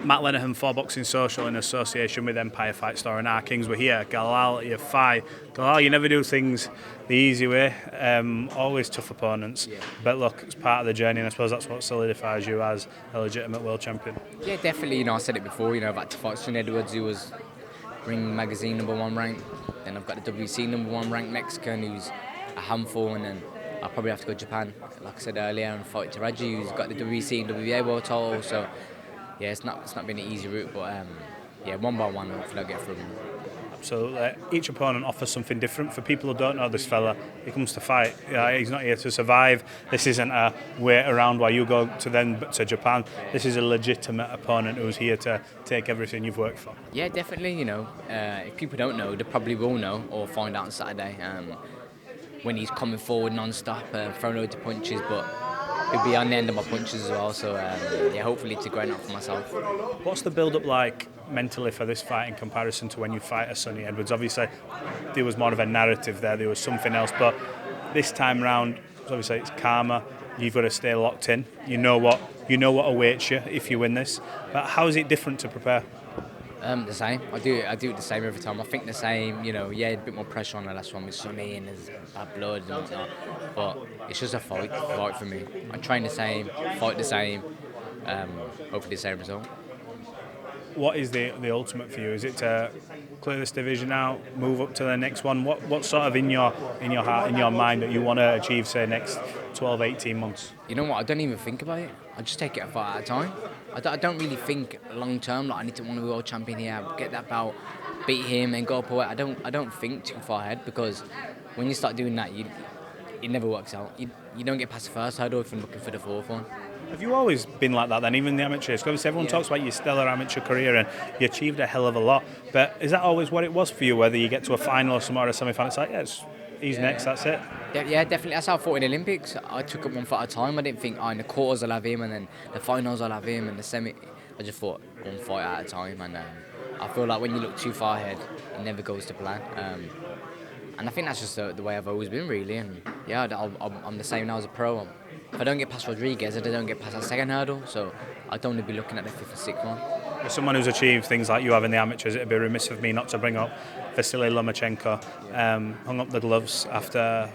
Matt Lenihan for Boxing Social in association with Empire Fight Store, and our kings were here. Galal Yafai. Galal, you never do things the easy way. Always tough opponents. Yeah. But look, it's part of the journey, and I suppose that's what solidifies you as a legitimate world champion. Yeah, definitely. I said it before. About to fight Sonny Edwards, who was Ring Magazine #1 ranked. Then I've got the WC #1 ranked Mexican, who's a handful, and then I'll probably have to go to Japan, like I said earlier, and fight Taraji, who's got the WC and WBA world title. So yeah, it's not been an easy route, but one by one, hopefully I'll get through them. Absolutely. Each opponent offers something different. For people who don't know this fella, he comes to fight. He's not here to survive. This isn't a wait around while you go to Japan. This is a legitimate opponent who's here to take everything you've worked for. Yeah, definitely. If people don't know, they probably will know or find out on Saturday when he's coming forward non-stop, throwing loads of punches, but he'll be on the end of my punches as well. So hopefully it's a great night for myself. What's the build-up like mentally for this fight in comparison to when you fight a Sonny Edwards? Obviously, there was more of a narrative there was something else, but this time round, obviously it's calmer. You've got to stay locked in. You know what awaits you if you win this. But how is it different to prepare? The same. I do it the same every time. I think the same. A bit more pressure on the last one with Sonny and there's bad blood and whatnot. But it's just a fight for me. I train the same, fight the same, hopefully the same result. What is the ultimate for you? Is it to clear this division out, move up to the next one? What sort of in your heart, in your mind that you want to achieve, say, next 12, 18 months? You know what? I don't even think about it. I just take it a fight at a time. I don't really think long term. Like I need to win a world champion here, get that belt, beat him, and go up away. I don't think too far ahead, because when you start doing that, it never works out. You don't get past the first hurdle if you're looking for the fourth one. Have you always been like that then, even in the amateurs? Because everyone talks about your stellar amateur career and you achieved a hell of a lot. But is that always what it was for you, whether you get to a final or some or a semi-final? It's like, he's next, that's it. Yeah, definitely. That's how I fought in the Olympics. I took it one fight at a time. I didn't think, in the quarters I'll have him, and then the finals I'll have him, and the semi. I just fought one fight at a time, and I feel like when you look too far ahead, it never goes to plan. And I think that's just the way I've always been, really. And I'm the same now as a pro. If I don't get past Rodriguez, I don't get past that second hurdle, so I don't want to be looking at the fifth and sixth one. As someone who's achieved things like you have in the amateurs, it'd be remiss of me not to bring up Vasily Lomachenko. Hung up the gloves after,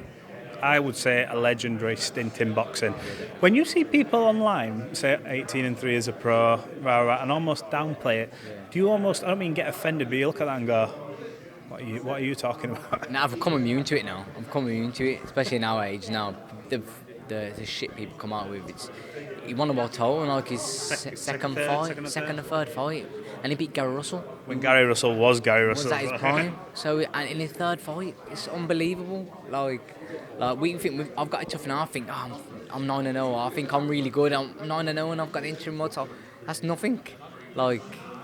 I would say, a legendary stint in boxing. When you see people online say 18-3 as a pro, and almost downplay it, do you almost, I don't mean get offended, but you look at that and go, what are you talking about? Now I've become immune to it now. I've become immune to it, especially in our age now. The shit people come out with, he won a world title in like his second or third fight, and he beat Gary Russell. When Gary Russell was Gary Russell. Was that his prime? So, and in his third fight, it's unbelievable. Like we think I've got it tough now. I think I'm 9-0. I think I'm really good. I'm 9-0 and I've got the interim world title. That's nothing. Like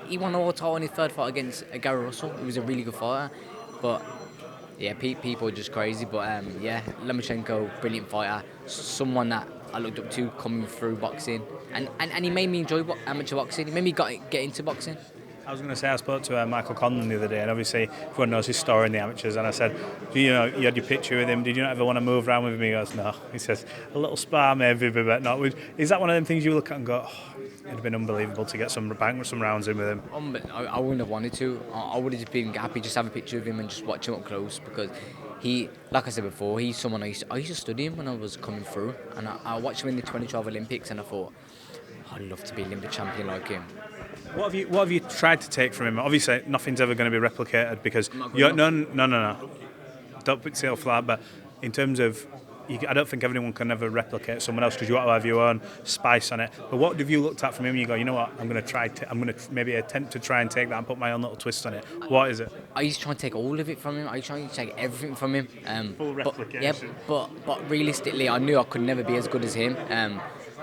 he won a world title in his third fight against Gary Russell, who was a really good fighter, but. Yeah, people are just crazy, but Lomachenko, brilliant fighter, someone that I looked up to coming through boxing, and he made me enjoy amateur boxing. He made me get into boxing. I was going to say, I spoke to Michael Conlon the other day, and obviously everyone knows his story in the amateurs, and I said, you had your picture with him, did you not ever want to move around with him? He goes, no. He says, a little spar maybe, but not. Is that one of them things you look at and go, it'd have been unbelievable to get some rounds in with him? I wouldn't have wanted to. I would have just been happy just have a picture of him and just watch him up close, because he, like I said before, he's someone I used to study him when I was coming through, and I watched him in the 2012 Olympics, and I thought, I'd love to be Olympic champion like him. What have you tried to take from him? Obviously, nothing's ever going to be replicated because no. Don't put yourself flat. But in terms of, I don't think anyone can ever replicate someone else because you want to have your own spice on it. But what have you looked at from him? And you go, you know what? I'm going to maybe attempt to try and take that and put my own little twist on it. What is it? I used to try and take all of it from him. I used to try and take everything from him. Full replication. But realistically, I knew I could never be as good as him.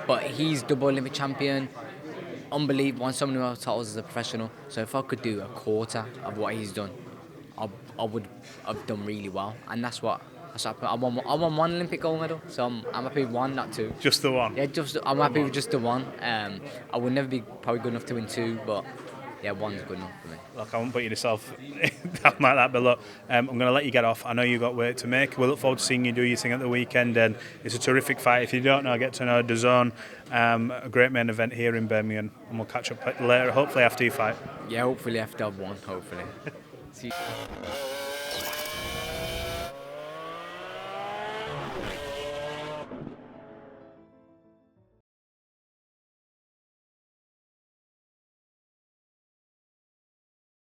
But he's double Olympic champion. Unbelievable, won so many more titles as a professional. So if I could do a quarter of what he's done, I would have done really well. And that's what I won one Olympic gold medal, so I'm happy with one, not two. Just the one? Yeah, I'm happy with just the one. I would never be probably good enough to win two, but Yeah, one's good enough for me. Look, I won't put yourself down like that, but look, I'm going to let you get off. I know you've got work to make. We look forward to seeing you do your thing at the weekend, and it's a terrific fight. If you don't know, get to know DAZN, a great main event here in Birmingham, and we'll catch up later, hopefully after your fight. Yeah, hopefully after I've won, hopefully. See you.